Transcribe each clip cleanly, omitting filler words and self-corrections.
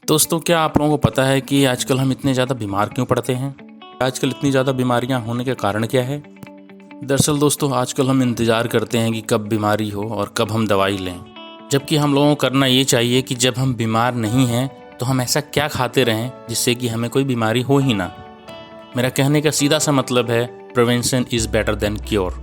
दोस्तों, क्या आप लोगों को पता है कि आजकल हम इतने ज़्यादा बीमार क्यों पड़ते हैं? आजकल इतनी ज़्यादा बीमारियां होने के कारण क्या है? दरअसल दोस्तों, आजकल हम इंतज़ार करते हैं कि कब बीमारी हो और कब हम दवाई लें, जबकि हम लोगों को करना ये चाहिए कि जब हम बीमार नहीं हैं तो हम ऐसा क्या खाते रहें जिससे कि हमें कोई बीमारी हो ही ना। मेरा कहने का सीधा सा मतलब है, prevention is better than cure.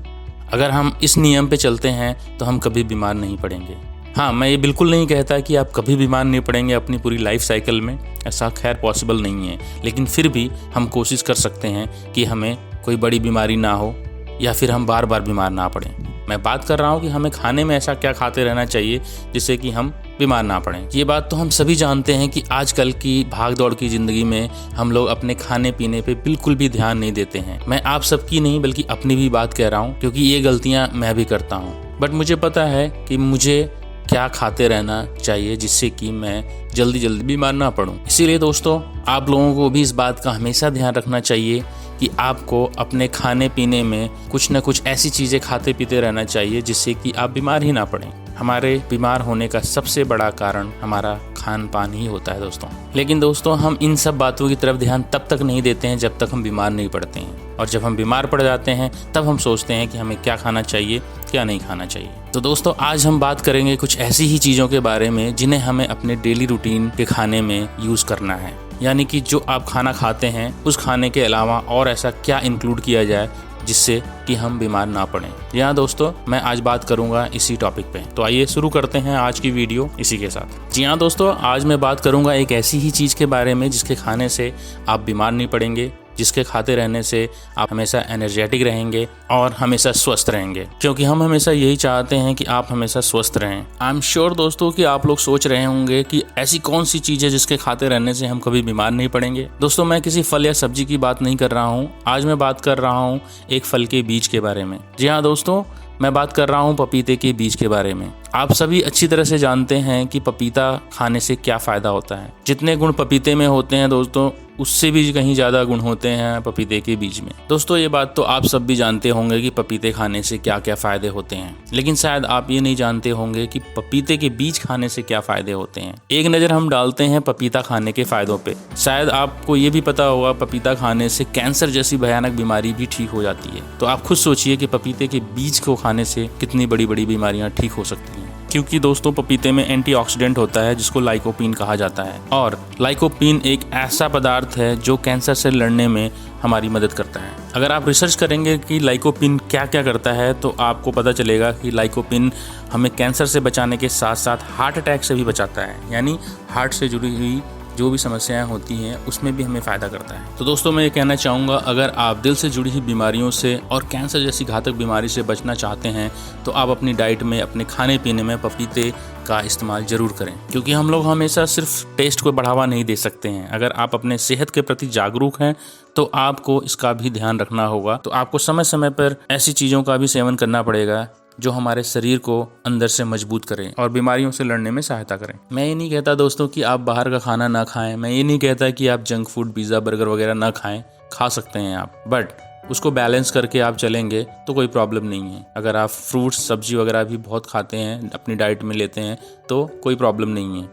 अगर हम इस नियम पे चलते हैं तो हम कभी बीमार नहीं पड़ेंगे। हाँ, मैं ये बिल्कुल नहीं कहता कि आप कभी बीमार नहीं पड़ेंगे अपनी पूरी लाइफ साइकिल में, ऐसा खैर पॉसिबल नहीं है, लेकिन फिर भी हम कोशिश कर सकते हैं कि हमें कोई बड़ी बीमारी ना हो या फिर हम बार बार बीमार ना पड़ें। मैं बात कर रहा हूँ कि हमें खाने में ऐसा क्या खाते रहना चाहिए जिससे कि हम बीमार ना पड़ें। ये बात तो हम सभी जानते हैं कि आजकल की भाग दौड़ की ज़िंदगी में हम लोग अपने खाने पीने पे बिल्कुल भी ध्यान नहीं देते हैं। मैं आप सबकी नहीं बल्कि अपनी भी बात कह रहा हूँ, क्योंकि ये गलतियाँ मैं भी करता हूँ। बट मुझे पता है कि मुझे क्या खाते रहना चाहिए जिससे कि मैं जल्दी जल्दी बीमार ना पड़ूं। इसीलिए दोस्तों, आप लोगों को भी इस बात का हमेशा ध्यान रखना चाहिए कि आपको अपने खाने पीने में कुछ न कुछ ऐसी चीज़ें खाते पीते रहना चाहिए जिससे कि आप बीमार ही ना पड़ें। हमारे बीमार होने का सबसे बड़ा कारण हमारा खान पान ही होता है दोस्तों। लेकिन दोस्तों, हम इन सब बातों की तरफ ध्यान तब तक नहीं देते हैं जब तक हम बीमार नहीं पड़ते हैं, और जब हम बीमार पड़ जाते हैं तब हम सोचते हैं कि हमें क्या खाना चाहिए, क्या नहीं खाना चाहिए। तो दोस्तों, आज हम बात करेंगे कुछ ऐसी ही चीज़ों के बारे में जिन्हें हमें अपने डेली रूटीन के खाने में यूज़ करना है। यानी कि जो आप खाना खाते हैं उस खाने के अलावा और ऐसा क्या इंक्लूड किया जाए जिससे कि हम बीमार ना पड़ें। यहाँ दोस्तों, मैं आज बात करूँगा इसी टॉपिक पे। तो आइए शुरू करते हैं आज की वीडियो इसी के साथ। जी हाँ दोस्तों, आज मैं बात करूँगा एक ऐसी ही चीज़ के बारे में जिसके खाने से आप बीमार नहीं पड़ेंगे, जिसके खाते रहने से आप हमेशा एनर्जेटिक रहेंगे और हमेशा स्वस्थ रहेंगे, क्योंकि हम हमेशा यही चाहते हैं कि आप हमेशा स्वस्थ रहें। आई एम श्योर दोस्तों कि आप लोग सोच रहे होंगे कि ऐसी कौन सी चीज़ है जिसके खाते रहने से हम कभी बीमार नहीं पड़ेंगे। दोस्तों, मैं किसी फल या सब्जी की बात नहीं कर रहा हूँ। आज मैं बात कर रहा हूँ एक फल के बीज के बारे में। जी हाँ दोस्तों, मैं बात कर रहा हूँ पपीते के बीज के बारे में। आप सभी अच्छी तरह से जानते हैं कि पपीता खाने से क्या फ़ायदा होता है। जितने गुण पपीते में होते हैं दोस्तों, उससे भी कहीं ज़्यादा गुण होते हैं पपीते के बीज में। दोस्तों, ये बात तो आप सब भी जानते होंगे कि पपीते खाने से क्या क्या फ़ायदे होते हैं, लेकिन शायद आप ये नहीं जानते होंगे कि पपीते के बीज खाने से क्या फ़ायदे होते हैं। एक नज़र हम डालते हैं पपीता खाने के फ़ायदों पे। शायद आपको ये भी पता होगा पपीता खाने से कैंसर जैसी भयानक बीमारी भी ठीक हो जाती है। तो आप खुद सोचिए कि पपीते के बीज को खाने से कितनी बड़ी बड़ी बीमारियाँ ठीक हो सकती हैं। क्योंकि दोस्तों, पपीते में एंटीऑक्सीडेंट होता है जिसको लाइकोपीन कहा जाता है, और लाइकोपीन एक ऐसा पदार्थ है जो कैंसर से लड़ने में हमारी मदद करता है। अगर आप रिसर्च करेंगे कि लाइकोपीन क्या क्या करता है तो आपको पता चलेगा कि लाइकोपीन हमें कैंसर से बचाने के साथ साथ हार्ट अटैक से भी बचाता है। यानी हार्ट से जुड़ी हुई जो भी समस्याएं होती हैं उसमें भी हमें फ़ायदा करता है। तो दोस्तों, मैं ये कहना चाहूँगा, अगर आप दिल से जुड़ी हुई बीमारियों से और कैंसर जैसी घातक बीमारी से बचना चाहते हैं तो आप अपनी डाइट में, अपने खाने पीने में पपीते का इस्तेमाल ज़रूर करें, क्योंकि हम लोग हमेशा सिर्फ टेस्ट को बढ़ावा नहीं दे सकते हैं। अगर आप अपने सेहत के प्रति जागरूक हैं तो आपको इसका भी ध्यान रखना होगा। तो आपको समय समय पर ऐसी चीज़ों का भी सेवन करना पड़ेगा जो हमारे शरीर को अंदर से मजबूत करें और बीमारियों से लड़ने में सहायता करें। मैं ये नहीं कहता दोस्तों कि आप बाहर का खाना ना खाएं। मैं ये नहीं कहता कि आप जंक फूड, पिज़्ज़ा, बर्गर वगैरह ना खाएं। खा सकते हैं आप, बट उसको बैलेंस करके आप चलेंगे तो कोई प्रॉब्लम नहीं है। अगर आप फ्रूट्स, सब्जी वगैरह भी बहुत खाते हैं, अपनी डाइट में लेते हैं, तो कोई प्रॉब्लम नहीं है।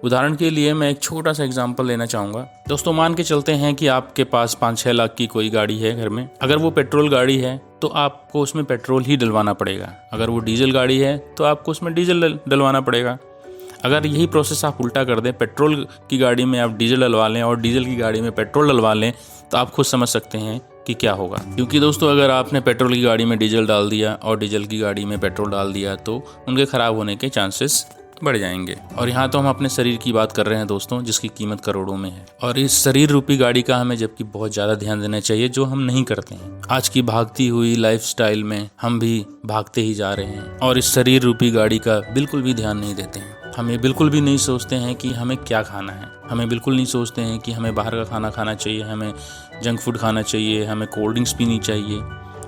उदाहरण के लिए मैं एक छोटा सा एग्जांपल लेना चाहूँगा। दोस्तों, मान के चलते हैं कि आपके पास 5-6 लाख की कोई गाड़ी है घर में। अगर वो पेट्रोल गाड़ी है तो आपको उसमें पेट्रोल ही डलवाना पड़ेगा। अगर वो डीजल गाड़ी है तो आपको उसमें डीजल डलवाना पड़ेगा। अगर यही प्रोसेस आप उल्टा कर दें, पेट्रोल की गाड़ी में आप डीजल डलवा लें और डीजल की गाड़ी में पेट्रोल डलवा लें, तो आप खुद समझ सकते हैं कि क्या होगा। क्योंकि दोस्तों, अगर आपने पेट्रोल की गाड़ी में डीजल डाल दिया और डीजल की गाड़ी में पेट्रोल डाल दिया तो उनके ख़राब होने के चांसेस बढ़ जाएंगे। और यहाँ तो हम अपने शरीर की बात कर रहे हैं दोस्तों, जिसकी कीमत करोड़ों में है। और इस शरीर रूपी गाड़ी का हमें जबकि बहुत ज़्यादा ध्यान देना चाहिए, जो हम नहीं करते हैं। आज की भागती हुई लाइफस्टाइल में हम भी भागते ही जा रहे हैं और इस शरीर रूपी गाड़ी का बिल्कुल भी ध्यान नहीं देते हैं। हम ये बिल्कुल भी नहीं सोचते हैं कि हमें क्या खाना है। हमें बिल्कुल नहीं सोचते हैं कि हमें बाहर का खाना खाना चाहिए, हमें जंक फूड खाना चाहिए, हमें कोल्ड ड्रिंक्स पीनी चाहिए,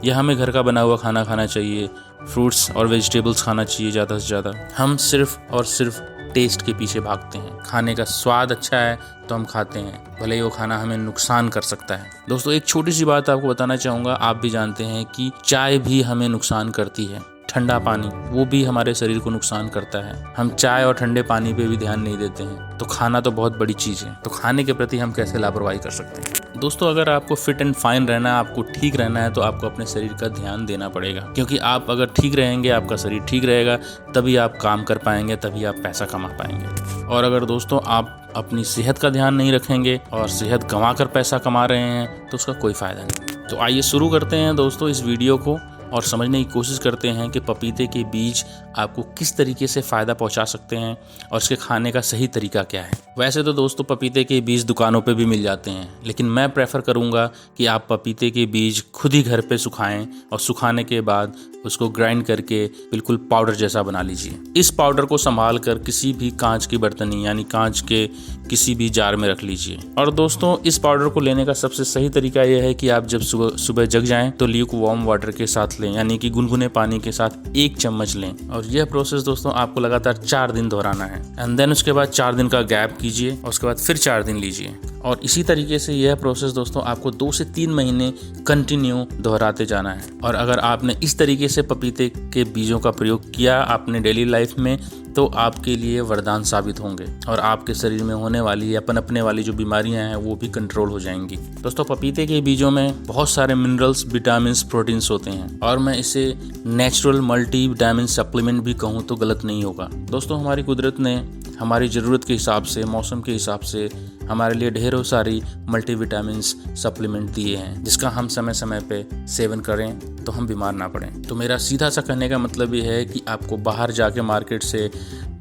या हमें घर का बना हुआ खाना खाना चाहिए, फ्रूट्स और वेजिटेबल्स खाना चाहिए ज़्यादा से ज़्यादा। हम सिर्फ और सिर्फ टेस्ट के पीछे भागते हैं। खाने का स्वाद अच्छा है तो हम खाते हैं, भले ही वो खाना हमें नुकसान कर सकता है। दोस्तों, एक छोटी सी बात आपको बताना चाहूँगा। आप भी जानते हैं कि चाय भी हमें नुकसान करती है। ठंडा पानी वो भी हमारे शरीर को नुकसान करता है। हम चाय और ठंडे पानी पे भी ध्यान नहीं देते हैं। तो खाना तो बहुत बड़ी चीज़ है, तो खाने के प्रति हम कैसे लापरवाही कर सकते हैं। दोस्तों, अगर आपको फिट एंड फाइन रहना है, आपको ठीक रहना है, तो आपको अपने शरीर का ध्यान देना पड़ेगा। क्योंकि आप अगर ठीक रहेंगे, आपका शरीर ठीक रहेगा, तभी आप काम कर पाएंगे, तभी आप पैसा कमा पाएंगे। और अगर दोस्तों आप अपनी सेहत का ध्यान नहीं रखेंगे और सेहत गंवा कर पैसा कमा रहे हैं, तो उसका कोई फ़ायदा नहीं। तो आइए शुरू करते हैं दोस्तों इस वीडियो को और समझने की कोशिश करते हैं कि पपीते के बीज आपको किस तरीके से फ़ायदा पहुंचा सकते हैं और इसके खाने का सही तरीका क्या है। वैसे तो दोस्तों पपीते के बीज दुकानों पे भी मिल जाते हैं, लेकिन मैं प्रेफर करूंगा कि आप पपीते के बीज खुद ही घर पे सुखाएं और सुखाने के बाद उसको ग्राइंड करके बिल्कुल पाउडर जैसा बना लीजिए। इस पाउडर को संभाल कर किसी भी कांच की बर्तनी यानी कांच के किसी भी जार में रख लीजिए। और दोस्तों इस पाउडर को लेने का सबसे सही तरीका यह है कि आप जब सुबह जग जाएं तो ल्यूक वार्म वाटर के साथ लें, यानी कि गुनगुने पानी के साथ 1 चम्मच लें। और यह प्रोसेस दोस्तों आपको लगातार 4 दिन दोहराना है। एंड देन उसके बाद 4 दिन का गैप कीजिए और उसके बाद फिर 4 दिन लीजिए। और इसी तरीके से यह प्रोसेस दोस्तों आपको 2 से 3 महीने कंटिन्यू दोहराते जाना है। और अगर आपने इस तरीके से पपीते के बीजों का प्रयोग किया अपने डेली लाइफ में, तो आपके लिए वरदान साबित होंगे और आपके शरीर में होने वाली या पनपने वाली जो बीमारियां हैं वो भी कंट्रोल हो जाएंगी। दोस्तों पपीते के बीजों में बहुत सारे मिनरल्स, विटामिन्स, प्रोटीन्स होते हैं और मैं इसे नेचुरल मल्टी विटामिन सप्लीमेंट भी कहूँ तो गलत नहीं होगा। दोस्तों हमारी कुदरत ने हमारी ज़रूरत के हिसाब से, मौसम के हिसाब से हमारे लिए ढेरों सारी मल्टीविटामिन्स सप्लीमेंट दिए हैं, जिसका हम समय समय पे सेवन करें तो हम बीमार ना पड़ें। तो मेरा सीधा सा कहने का मतलब ये है कि आपको बाहर जाके मार्केट से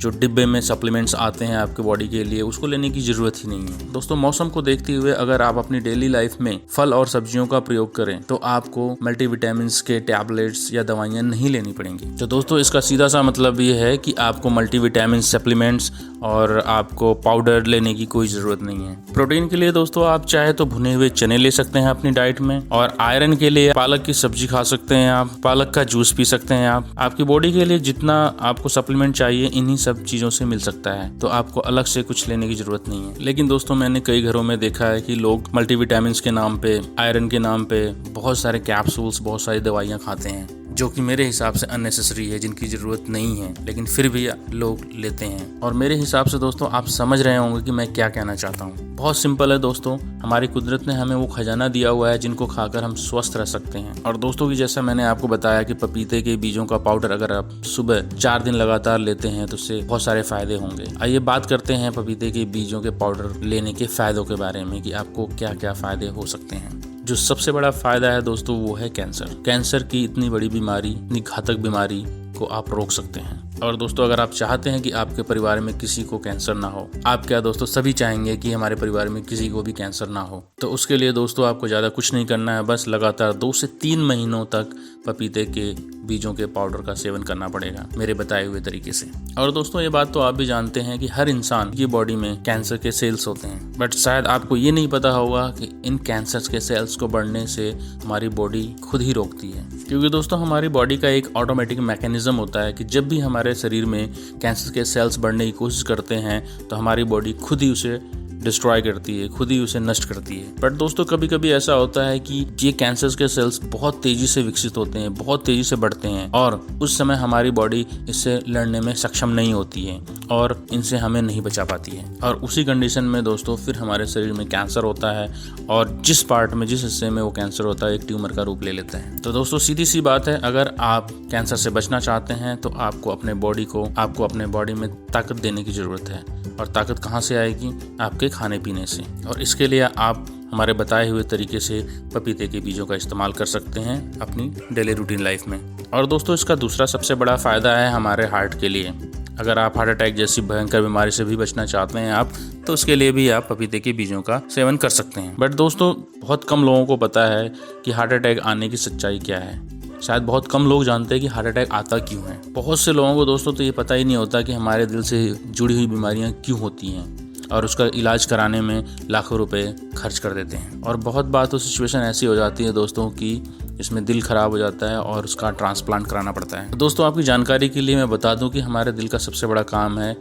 जो डिब्बे में सप्लीमेंट्स आते हैं आपके बॉडी के लिए, उसको लेने की ज़रूरत ही नहीं है। दोस्तों मौसम को देखते हुए अगर आप अपनी डेली लाइफ में फल और सब्जियों का प्रयोग करें तो आपको मल्टीविटामिन्स के टैबलेट्स या दवाइयाँ नहीं लेनी पड़ेंगी। तो दोस्तों इसका सीधा सा मतलब ये है कि आपको मल्टीविटामिन सप्लीमेंट्स और आपको पाउडर लेने की कोई ज़रूरत नहीं है। प्रोटीन के लिए दोस्तों आप चाहे तो भुने हुए चने ले सकते हैं अपनी डाइट में, और आयरन के लिए पालक की सब्जी खा सकते हैं आप, पालक का जूस पी सकते हैं आप। आपकी बॉडी के लिए जितना आपको सप्लीमेंट चाहिए इन्हीं सब चीज़ों से मिल सकता है, तो आपको अलग से कुछ लेने की ज़रूरत नहीं है। लेकिन दोस्तों मैंने कई घरों में देखा है कि लोग मल्टीविटामिन्स के नाम पे, आयरन के नाम पे बहुत सारे कैप्सूल्स, बहुत सारी दवाइयाँ खाते हैं, जो कि मेरे हिसाब से अननेसेसरी है, जिनकी ज़रूरत नहीं है, लेकिन फिर भी लोग लेते हैं। और मेरे हिसाब से दोस्तों आप समझ रहे होंगे कि मैं क्या कहना चाहता हूँ। बहुत सिंपल है दोस्तों, हमारी कुदरत ने हमें वो खजाना दिया हुआ है जिनको खाकर हम स्वस्थ रह सकते हैं। और दोस्तों की जैसा मैंने आपको बताया कि पपीते के बीजों का पाउडर अगर आप सुबह 4 दिन लगातार लेते हैं तो उससे बहुत सारे फायदे होंगे। आइए बात करते हैं पपीते के बीजों के पाउडर लेने के फायदों के बारे में कि आपको क्या क्या फायदे हो सकते हैं। जो सबसे बड़ा फायदा है दोस्तों वो है कैंसर। कैंसर की इतनी बड़ी बीमारी, इतनी घातक बीमारी को आप रोक सकते हैं। और दोस्तों अगर आप चाहते हैं कि आपके परिवार में किसी को कैंसर ना हो, आप क्या दोस्तों सभी चाहेंगे कि हमारे परिवार में किसी को भी कैंसर ना हो, तो उसके लिए दोस्तों आपको ज़्यादा कुछ नहीं करना है, बस लगातार 2 से 3 महीनों तक पपीते के बीजों के पाउडर का सेवन करना पड़ेगा मेरे बताए हुए तरीके से। और दोस्तों ये बात तो आप भी जानते हैं कि हर इंसान की बॉडी में कैंसर के सेल्स होते हैं, बट शायद आपको ये नहीं पता होगा कि इन कैंसर के सेल्स को बढ़ने से हमारी बॉडी खुद ही रोकती है। क्योंकि दोस्तों हमारी बॉडी का एक ऑटोमेटिक मैकेनिज्म होता है कि जब भी हमारे शरीर में कैंसर के सेल्स बढ़ने की कोशिश करते हैं तो हमारी बॉडी खुद ही उसे डिस्ट्रॉय करती है, खुद ही उसे नष्ट करती है। बट दोस्तों कभी कभी ऐसा होता है कि ये कैंसर के सेल्स बहुत तेजी से विकसित होते हैं, बहुत तेजी से बढ़ते हैं, और उस समय हमारी बॉडी इससे लड़ने में सक्षम नहीं होती है और इनसे हमें नहीं बचा पाती है। और उसी कंडीशन में दोस्तों फिर हमारे शरीर में कैंसर होता है, और जिस पार्ट में, जिस हिस्से में वो कैंसर होता है, एक ट्यूमर का रूप ले लेता है। तो दोस्तों सीधी सी बात है, अगर आप कैंसर से बचना चाहते हैं तो आपको अपने बॉडी में ताकत देने की जरूरत है। और ताकत कहाँ से आएगी? आपके खाने पीने से। और इसके लिए आप हमारे बताए हुए तरीके से पपीते के बीजों का इस्तेमाल कर सकते हैं अपनी डेली रूटीन लाइफ में। और दोस्तों इसका दूसरा सबसे बड़ा फ़ायदा है हमारे हार्ट के लिए। अगर आप हार्ट अटैक जैसी भयंकर बीमारी से भी बचना चाहते हैं आप, तो उसके लिए भी आप पपीते के बीजों का सेवन कर सकते हैं। बट दोस्तों बहुत कम लोगों को पता है कि हार्ट अटैक आने की सच्चाई क्या है। शायद बहुत कम लोग जानते हैं कि हार्ट अटैक आता क्यों है। बहुत से लोगों को दोस्तों तो ये पता ही नहीं होता कि हमारे दिल से जुड़ी हुई बीमारियां क्यों होती हैं, और उसका इलाज कराने में लाखों रुपए खर्च कर देते हैं। और बहुत बार तो सिचुएशन ऐसी हो जाती है दोस्तों कि इसमें दिल खराब हो जाता है और उसका ट्रांसप्लांट कराना पड़ता है। दोस्तों आपकी जानकारी के लिए मैं बता दूं कि हमारे दिल का सबसे बड़ा काम है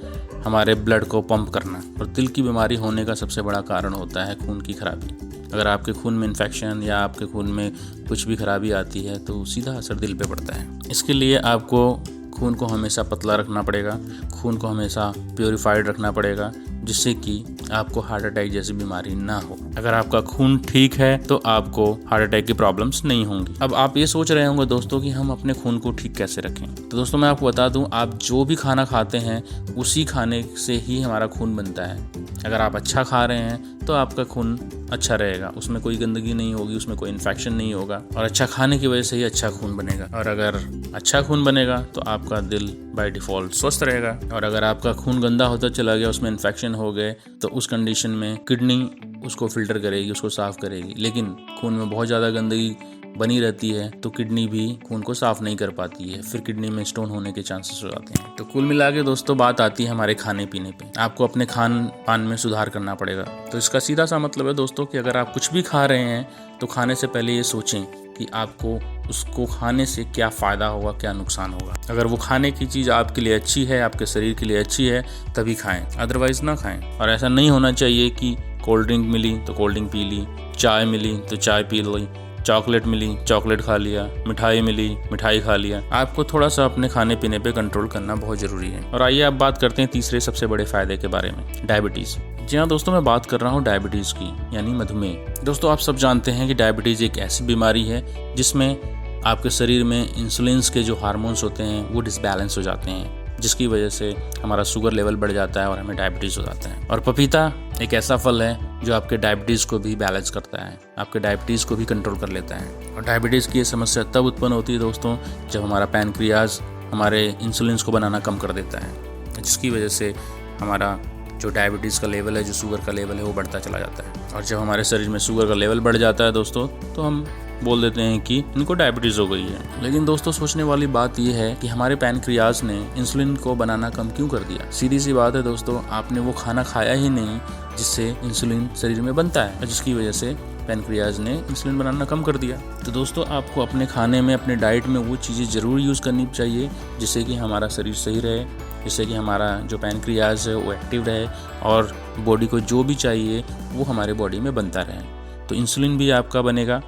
हमारे ब्लड को पंप करना, और दिल की बीमारी होने का सबसे बड़ा कारण होता है खून की खराबी। अगर आपके खून में इन्फेक्शन या आपके खून में कुछ भी खराबी आती है तो सीधा असर दिल पे पड़ता है। इसके लिए आपको खून को हमेशा पतला रखना पड़ेगा, खून को हमेशा प्योरीफाइड रखना पड़ेगा, जिससे कि आपको हार्ट अटैक जैसी बीमारी ना हो। अगर आपका खून ठीक है तो आपको हार्ट अटैक की प्रॉब्लम्स नहीं होंगी। अब आप ये सोच रहे होंगे दोस्तों कि हम अपने खून को ठीक कैसे रखें। तो दोस्तों मैं आपको बता दूं, आप जो भी खाना खाते हैं उसी खाने से ही हमारा खून बनता है। अगर आप अच्छा खा रहे हैं तो आपका खून अच्छा रहेगा, उसमें कोई गंदगी नहीं होगी, उसमें कोई इन्फेक्शन नहीं होगा और अच्छा खाने की वजह से ही अच्छा खून बनेगा। और अगर अच्छा खून बनेगा तो आपका दिल बाय डिफ़ॉल्ट स्वस्थ रहेगा। और अगर आपका खून गंदा होता चला गया, उसमें इन्फेक्शन हो गए, तो उस कंडीशन में किडनी उसको फिल्टर करेगी, उसको साफ़ करेगी। लेकिन खून में बहुत ज़्यादा गंदगी बनी रहती है तो किडनी भी खून को साफ़ नहीं कर पाती है, फिर किडनी में स्टोन होने के चांसेस हो जाते हैं। तो कुल मिला के दोस्तों बात आती है हमारे खाने पीने पे। आपको अपने खान पान में सुधार करना पड़ेगा। तो इसका सीधा सा मतलब है दोस्तों कि अगर आप कुछ भी खा रहे हैं तो खाने से पहले ये सोचें कि आपको उसको खाने से क्या फ़ायदा होगा, क्या नुकसान होगा। अगर वो खाने की चीज़ आपके लिए अच्छी है, आपके शरीर के लिए अच्छी है, तभी खाएं, अदरवाइज़ ना खाएं। और ऐसा नहीं होना चाहिए कि कोल्ड ड्रिंक मिली तो कोल्ड ड्रिंक पी ली, चाय मिली तो चाय पी ली, चॉकलेट मिली चॉकलेट खा लिया, मिठाई मिली मिठाई खा लिया। आपको थोड़ा सा अपने खाने पीने पे कंट्रोल करना बहुत ज़रूरी है। और आइए अब बात करते हैं तीसरे सबसे बड़े फ़ायदे के बारे में, डायबिटीज़। जी हाँ दोस्तों, मैं बात कर रहा हूँ डायबिटीज़ की, यानी मधुमेह। दोस्तों आप सब जानते हैं कि डायबिटीज़ एक ऐसी बीमारी है जिसमें आपके शरीर में इंसुलिन के जो हार्मोन्स होते हैं वो डिसबैलेंस हो जाते हैं, जिसकी वजह से हमारा शुगर लेवल बढ़ जाता है और हमें डायबिटीज़ हो जाता है। और पपीता एक ऐसा फल है जो आपके डायबिटीज़ को भी बैलेंस करता है, आपके डायबिटीज़ को भी कंट्रोल कर लेता है। और डायबिटीज़ की ये समस्या तब उत्पन्न होती है दोस्तों जब हमारा पैनक्रियाज हमारे इंसुलिन को बनाना कम कर देता है, जिसकी वजह से हमारा जो डायबिटीज़ का लेवल है, जो शुगर का लेवल है, वो बढ़ता चला जाता है। और जब हमारे शरीर में शुगर का लेवल बढ़ जाता है दोस्तों तो हम बोल देते हैं कि इनको डायबिटीज़ हो गई है। लेकिन दोस्तों सोचने वाली बात यह है कि हमारे पैनक्रियाज ने इंसुलिन को बनाना कम क्यों कर दिया। सीधी सी बात है दोस्तों, आपने वो खाना खाया ही नहीं जिससे इंसुलिन शरीर में बनता है, जिसकी वजह से पैनक्रियाज ने इंसुलिन बनाना कम कर दिया। तो दोस्तों आपको अपने खाने में, अपने डाइट में वो चीज़ें ज़रूर यूज़ करनी चाहिए जिससे कि हमारा शरीर सही रहे, जिससे कि हमारा जो पैनक्रियाज है वो एक्टिव रहे और बॉडी को जो भी चाहिए वो हमारे बॉडी में बनता रहे। तो इंसुलिन भी आपका बनेगा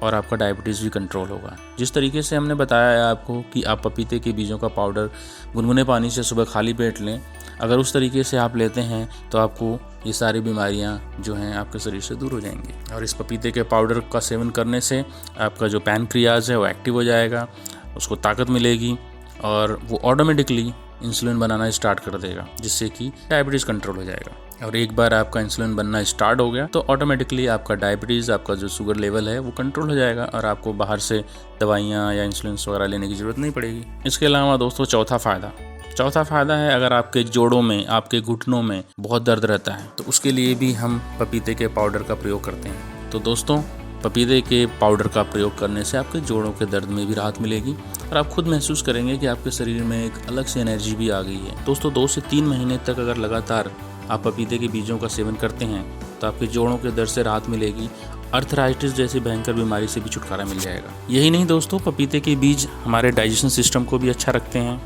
और आपका डायबिटीज़ भी कंट्रोल होगा। जिस तरीके से हमने बताया है आपको कि आप पपीते के बीजों का पाउडर गुनगुने पानी से सुबह खाली पेट लें, अगर उस तरीके से आप लेते हैं तो आपको ये सारी बीमारियां जो हैं आपके शरीर से दूर हो जाएंगी। और इस पपीते के पाउडर का सेवन करने से आपका जो पैनक्रियाज है वो एक्टिव हो जाएगा, उसको ताकत मिलेगी और वो ऑटोमेटिकली इंसुलिन बनाना स्टार्ट कर देगा, जिससे कि डायबिटीज़ कंट्रोल हो जाएगा। और एक बार आपका इंसुलिन बनना स्टार्ट हो गया तो ऑटोमेटिकली आपका डायबिटीज़, आपका जो शुगर लेवल है वो कंट्रोल हो जाएगा और आपको बाहर से दवाइयाँ या इंसुलिन वगैरह लेने की ज़रूरत नहीं पड़ेगी। इसके अलावा दोस्तों चौथा फ़ायदा है, अगर आपके जोड़ों में, आपके घुटनों में बहुत दर्द रहता है तो उसके लिए भी हम पपीते के पाउडर का प्रयोग करते हैं। तो दोस्तों पपीते के पाउडर का प्रयोग करने से आपके जोड़ों के दर्द में भी राहत मिलेगी और आप खुद महसूस करेंगे कि आपके शरीर में एक अलग से एनर्जी भी आ गई है। दोस्तों 2 से 3 महीने तक अगर लगातार आप पपीते के बीजों का सेवन करते हैं तो आपके जोड़ों के दर्द से राहत मिलेगी, अर्थराइटिस जैसी भयंकर बीमारी से भी छुटकारा मिल जाएगा। यही नहीं दोस्तों, पपीते के बीज हमारे डाइजेशन सिस्टम को भी अच्छा रखते हैं।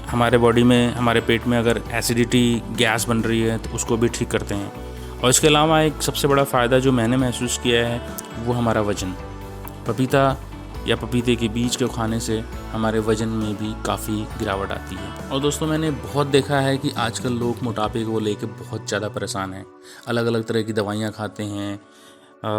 हमारे बॉडी में, हमारे पेट में अगर एसिडिटी, गैस बन रही है तो उसको भी ठीक करते हैं। और इसके अलावा एक सबसे बड़ा फ़ायदा जो मैंने महसूस किया है वो हमारा वज़न। पपीता या पपीते के बीज को खाने से हमारे वज़न में भी काफ़ी गिरावट आती है। और दोस्तों मैंने बहुत देखा है कि आजकल लोग मोटापे को लेकर बहुत ज़्यादा परेशान हैं, अलग अलग तरह की दवाइयाँ खाते हैं,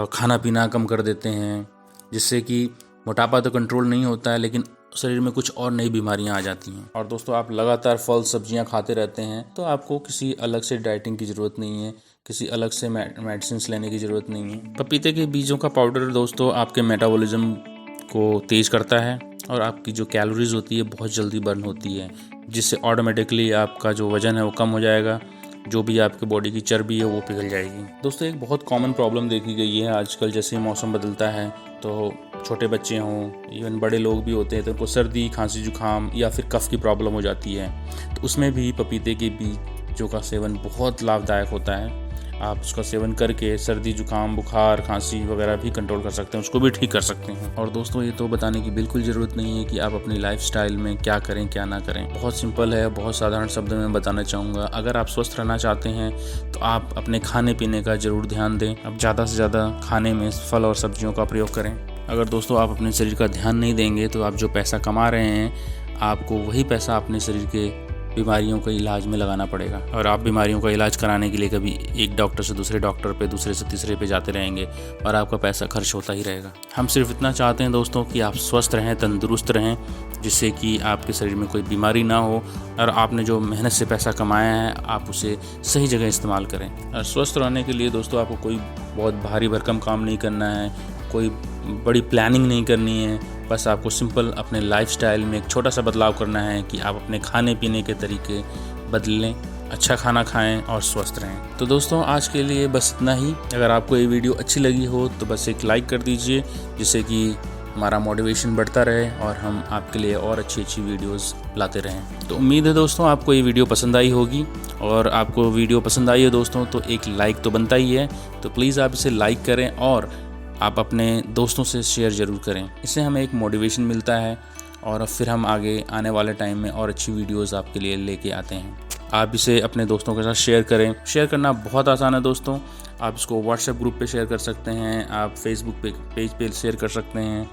खाना पीना कम कर देते हैं, जिससे कि मोटापा तो कंट्रोल नहीं होता है लेकिन शरीर में कुछ और नई बीमारियां आ जाती हैं। और दोस्तों आप लगातार फल सब्जियां खाते रहते हैं तो आपको किसी अलग से डाइटिंग की ज़रूरत नहीं है, किसी अलग से मेडिसिन लेने की ज़रूरत नहीं है। पपीते के बीजों का पाउडर दोस्तों आपके मेटाबॉलिज्म को तेज़ करता है और आपकी जो कैलोरीज होती है बहुत जल्दी बर्न होती है, जिससे ऑटोमेटिकली आपका जो वज़न है वो कम हो जाएगा, जो भी आपके बॉडी की चर्बी है वो पिघल जाएगी। दोस्तों एक बहुत कॉमन प्रॉब्लम देखी गई है आजकल, जैसे मौसम बदलता है तो छोटे बच्चे हों, इवन बड़े लोग भी होते हैं तो उनको सर्दी, खांसी, जुकाम या फिर कफ की प्रॉब्लम हो जाती है। तो उसमें भी पपीते के बीजों का सेवन बहुत लाभदायक होता है आप उसका सेवन करके सर्दी जुकाम बुखार खांसी वगैरह भी कंट्रोल कर सकते हैं, उसको भी ठीक कर सकते हैं। और दोस्तों ये तो बताने की बिल्कुल ज़रूरत नहीं है कि आप अपनी लाइफस्टाइल में क्या करें क्या ना करें। बहुत सिंपल है, बहुत साधारण शब्दों में बताना चाहूँगा। अगर आप स्वस्थ रहना चाहते हैं तो आप अपने खाने पीने का ज़रूर ध्यान दें। आप ज़्यादा से ज़्यादा खाने में फल और सब्जियों का प्रयोग करें। अगर दोस्तों आप अपने शरीर का ध्यान नहीं देंगे तो आप जो पैसा कमा रहे हैं आपको वही पैसा अपने शरीर के बीमारियों के इलाज में लगाना पड़ेगा। और आप बीमारियों का इलाज कराने के लिए कभी एक डॉक्टर से दूसरे डॉक्टर पे, दूसरे से तीसरे पे जाते रहेंगे और आपका पैसा खर्च होता ही रहेगा। हम सिर्फ इतना चाहते हैं दोस्तों कि आप स्वस्थ रहें, तंदुरुस्त रहें, जिससे कि आपके शरीर में कोई बीमारी ना हो और आपने जो मेहनत से पैसा कमाया है आप उसे सही जगह इस्तेमाल करें। और स्वस्थ रहने के लिए दोस्तों आपको कोई बहुत भारी भरकम काम नहीं करना है, कोई बड़ी प्लानिंग नहीं करनी है। बस आपको सिंपल अपने लाइफस्टाइल में एक छोटा सा बदलाव करना है कि आप अपने खाने पीने के तरीके बदलें, अच्छा खाना खाएं और स्वस्थ रहें। तो दोस्तों आज के लिए बस इतना ही। अगर आपको ये वीडियो अच्छी लगी हो तो बस एक लाइक कर दीजिए, जिससे कि हमारा मोटिवेशन बढ़ता रहे और हम आपके लिए और अच्छी वीडियोस लाते रहें। तो उम्मीद है दोस्तों आपको ये वीडियो पसंद आई होगी, और आपको वीडियो पसंद आई है दोस्तों तो एक लाइक तो बनता ही है। तो प्लीज़ आप इसे लाइक करें और आप अपने दोस्तों से शेयर ज़रूर करें। इससे हमें एक मोटिवेशन मिलता है और फिर हम आगे आने वाले टाइम में और अच्छी वीडियोस आपके लिए लेके आते हैं। आप इसे अपने दोस्तों के साथ शेयर करें। शेयर करना बहुत आसान है दोस्तों। आप इसको व्हाट्सएप ग्रुप पे शेयर कर सकते हैं, आप फेसबुक पेज पे शेयर कर सकते हैं,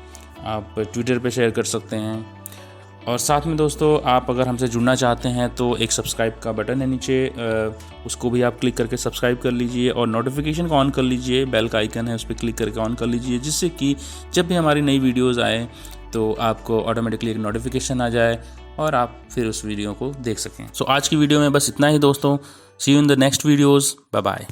आप ट्विटर पे शेयर कर सकते हैं। और साथ में दोस्तों आप अगर हमसे जुड़ना चाहते हैं तो एक सब्सक्राइब का बटन है नीचे, उसको भी आप क्लिक करके सब्सक्राइब कर लीजिए और नोटिफिकेशन को ऑन कर लीजिए। बेल का आइकन है उस पर क्लिक करके ऑन कर लीजिए, जिससे कि जब भी हमारी नई वीडियोज़ आए तो आपको ऑटोमेटिकली एक नोटिफिकेशन आ जाए और आप फिर उस वीडियो को देख सकें। सो आज की वीडियो में बस इतना ही दोस्तों। See you in the next videos. Bye bye.